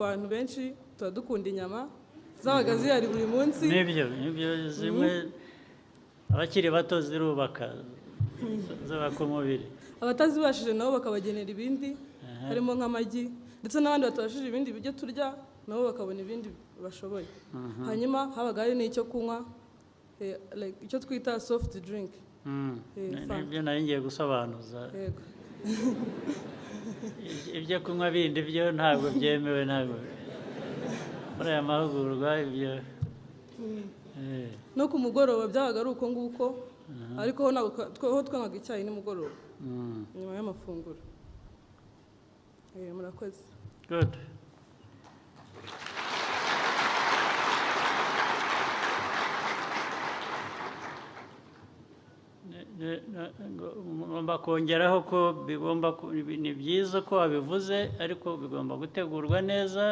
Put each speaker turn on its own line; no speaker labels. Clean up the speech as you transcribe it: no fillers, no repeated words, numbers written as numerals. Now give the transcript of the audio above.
abantu benshi tuba dukunda inyama zabaga zihari buri munsi.
Nibyo zimwe abakiri bato zirubaka zubaka umubiri,
abatazibashije nabo bakabagenera ibindi harimo nk'amagi, ndetse n'abandi batabashije ibindi biryo turya nabo bakabona ibindi bashoboye. Hanyuma habaga hari n'icyo kunywa icyo twita soft drink.
nibyo nari ngiye gusobanuza.
Yego.
Ibyo kunywa bindi byo ntabwo byemewe, ntabwo muri aya mahugurwa ibyo.
No ku mugoroba byabaga ari uko nguko, ariko ho twanywaga icyayi nimugoroba nyuma y'amafunguro. Murakoze.
Good. ngomba kongeraho ko ni byiza ko wabivuze, ariko bigomba gutegurwa neza